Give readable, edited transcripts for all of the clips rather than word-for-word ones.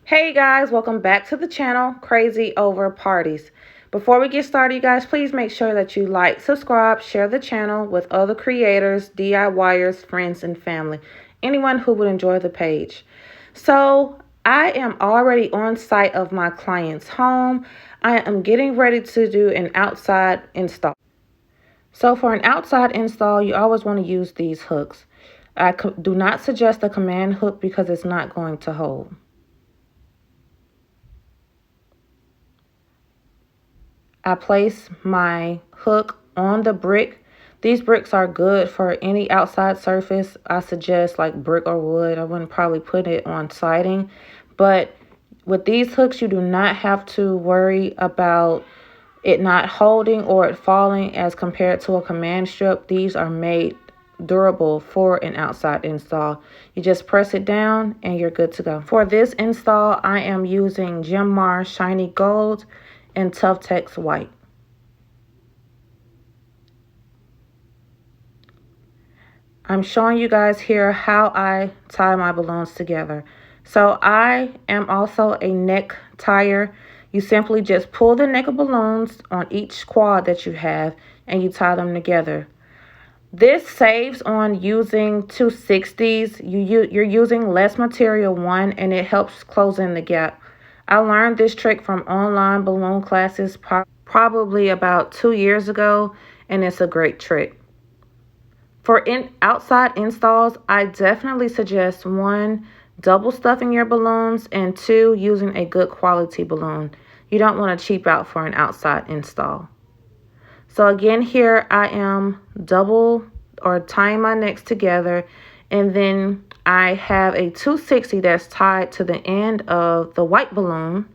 Hey guys, welcome back to the channel, Crazy Over Parties. Before we get started, you guys, please make sure that you like, subscribe, share the channel with other creators, DIYers, friends, and family. Anyone who would enjoy the page. So, I am already on site of my client's home. I am getting ready to do an outside install. So, for an outside install, you always want to use these hooks. I do not suggest a command hook because it's not going to hold. I place my hook on the brick. These bricks are good for any outside surface. I suggest like brick or wood. I wouldn't probably put it on siding. But with these hooks, you do not have to worry about it not holding or it falling as compared to a command strip. These are made durable for an outside install. You just press it down and you're good to go. For this install, I am using Gem Mar Shiny Gold and Tough Tex White. I'm showing you guys here how I tie my balloons together. So I am also a neck tire. You simply just pull the neck of balloons on each quad that you have and you tie them together. This saves on using 260s. You're using less material, one, and it helps close in the gap. I learned this trick from online balloon classes probably about 2 years ago, and it's a great trick. For outside installs, I definitely suggest one, double stuffing your balloons, and two, using a good quality balloon. You don't want to cheap out for an outside install. So again, here I am double or tying my necks together, and then I have a 260 that's tied to the end of the white balloon,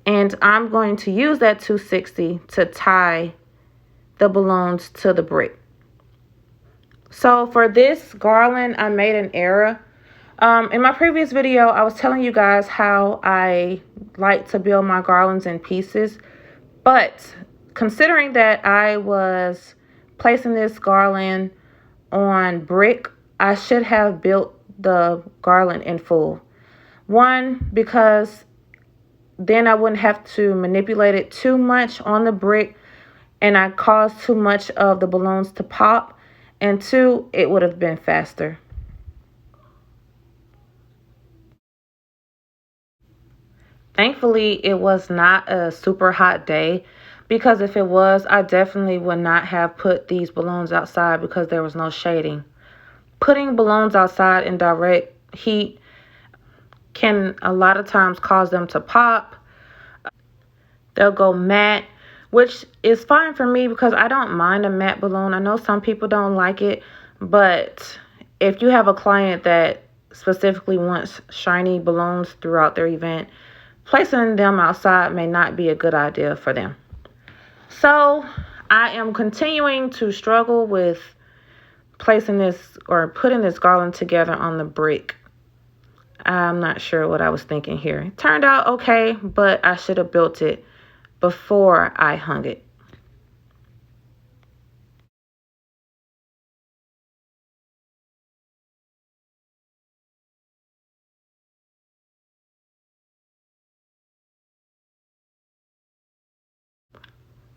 and I'm going to use that 260 to tie the balloons to the brick. So for this garland, I made an error. In my previous video, I was telling you guys how I like to build my garlands in pieces, but considering that I was placing this garland on brick, I should have built the garland in full. One, because then I wouldn't have to manipulate it too much on the brick and I caused too much of the balloons to pop. And two, it would have been faster. Thankfully, it was not a super hot day, because if it was, I definitely would not have put these balloons outside because there was no shading. Putting balloons outside in direct heat can a lot of times cause them to pop. They'll go matte, which is fine for me because I don't mind a matte balloon. I know some people don't like it, but if you have a client that specifically wants shiny balloons throughout their event, placing them outside may not be a good idea for them. So I am continuing to struggle with placing this or putting this garland together on the brick. I'm not sure what I was thinking here. It turned out okay, but I should have built it before I hung it.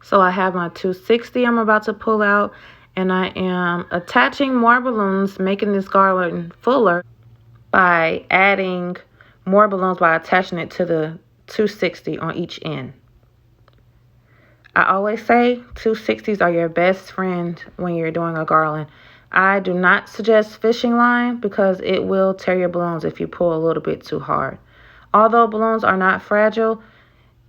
So I have my 260 I'm about to pull out, and I am attaching more balloons, making this garland fuller by adding more balloons by attaching it to the 260 on each end. I always say 260s are your best friend when you're doing a garland. I do not suggest fishing line because it will tear your balloons if you pull a little bit too hard. Although balloons are not fragile,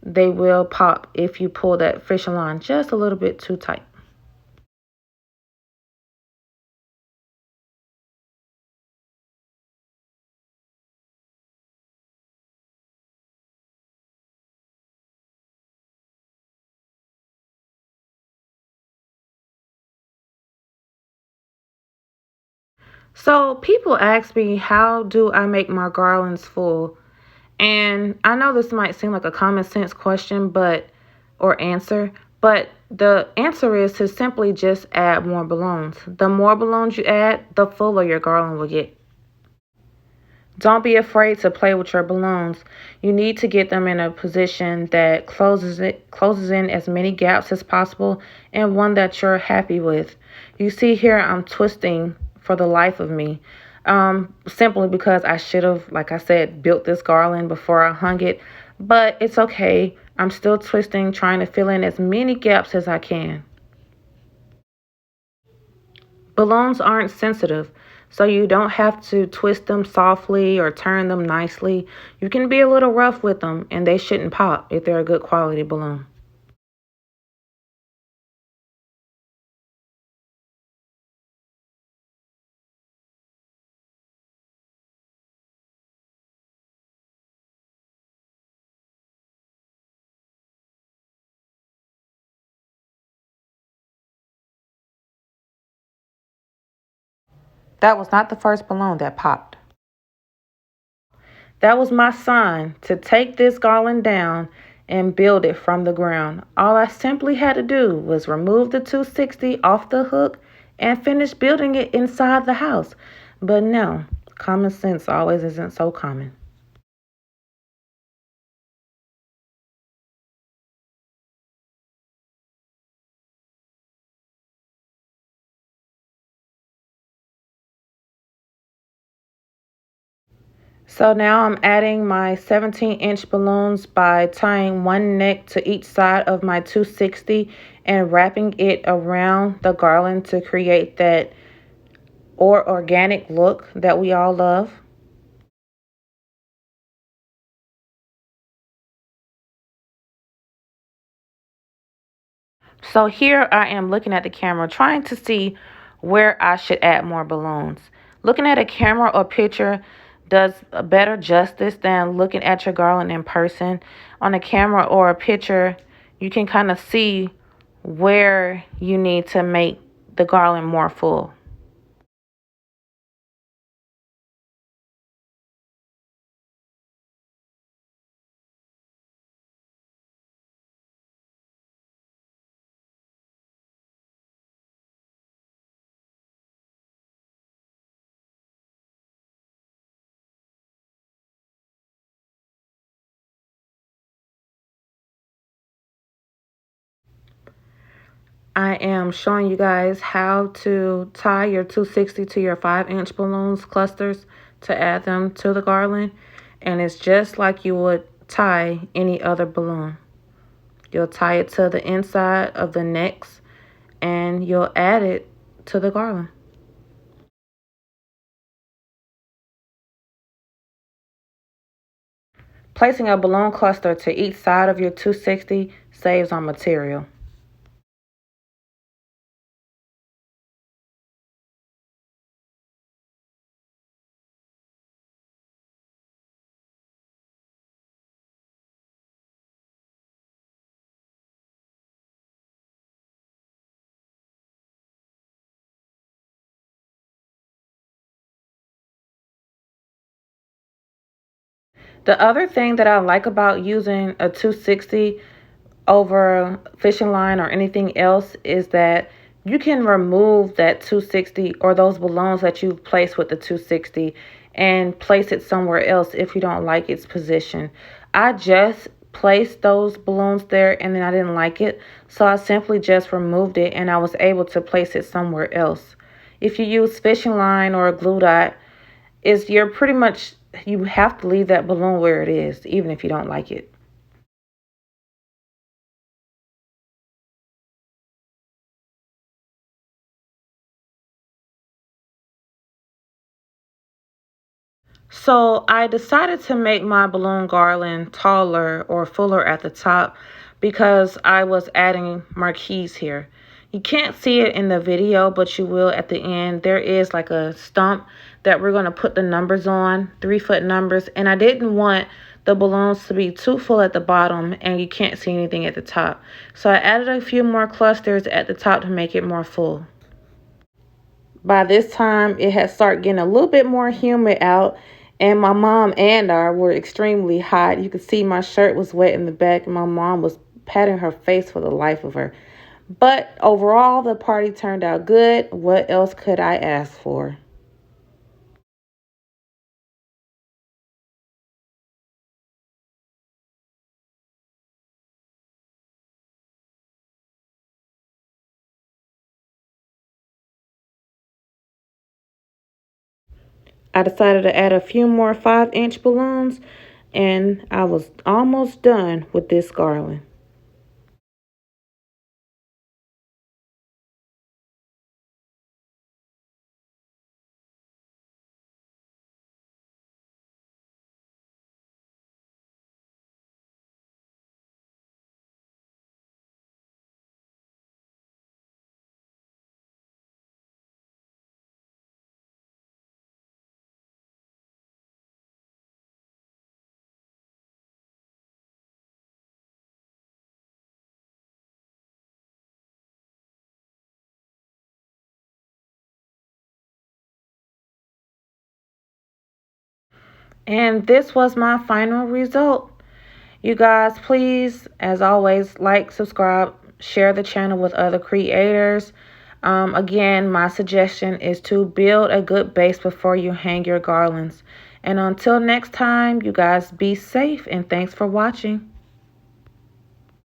they will pop if you pull that fishing line just a little bit too tight. So people ask me, how do I make my garlands full? And I know this might seem like a common sense question, or answer, but the answer is to simply just add more balloons. The more balloons you add, the fuller your garland will get. Don't be afraid to play with your balloons. You need to get them in a position that closes in as many gaps as possible and one that you're happy with. You see here I'm twisting for the life of me. Simply because I should have, like I said, built this garland before I hung it. But it's okay. I'm still twisting, trying to fill in as many gaps as I can. Balloons aren't sensitive, so you don't have to twist them softly or turn them nicely. You can be a little rough with them, and they shouldn't pop if they're a good quality balloon. That was not the first balloon that popped. That was my sign to take this garland down and build it from the ground. All I simply had to do was remove the 260 off the hook and finish building it inside the house. But no, common sense always isn't so common. So now I'm adding my 17-inch balloons by tying one neck to each side of my 260 and wrapping it around the garland to create that organic look that we all love. So here I am looking at the camera trying to see where I should add more balloons. Looking at a camera or picture does a better justice than looking at your garland in person. On a camera or a picture, you can kind of see where you need to make the garland more full. I am showing you guys how to tie your 260 to your 5-inch balloons clusters to add them to the garland. And it's just like you would tie any other balloon. You'll tie it to the inside of the necks and you'll add it to the garland. Placing a balloon cluster to each side of your 260 saves on material. The other thing that I like about using a 260 over fishing line or anything else is that you can remove that 260 or those balloons that you've placed with the 260 and place it somewhere else if you don't like its position. I just placed those balloons there and then I didn't like it, so I simply just removed it and I was able to place it somewhere else. If you use fishing line or a glue dot, is you're pretty much you have to leave that balloon where it is even if you don't like it. So I decided to make my balloon garland taller or fuller at the top because I was adding marquees here. You can't see it in the video, but you will at the end. There is like a stump that we're going to put the numbers on, 3-foot numbers. And I didn't want the balloons to be too full at the bottom and you can't see anything at the top. So I added a few more clusters at the top to make it more full. By this time, it had started getting a little bit more humid out, and my mom and I were extremely hot. You could see my shirt was wet in the back, and my mom was patting her face for the life of her. But overall, the party turned out good. What else could I ask for? I decided to add a few more 5-inch balloons, and I was almost done with this garland. And this was my final result. You guys, please, as always, like, subscribe, share the channel with other creators. Again, my suggestion is to build a good base before you hang your garlands. And until next time, you guys be safe and thanks for watching.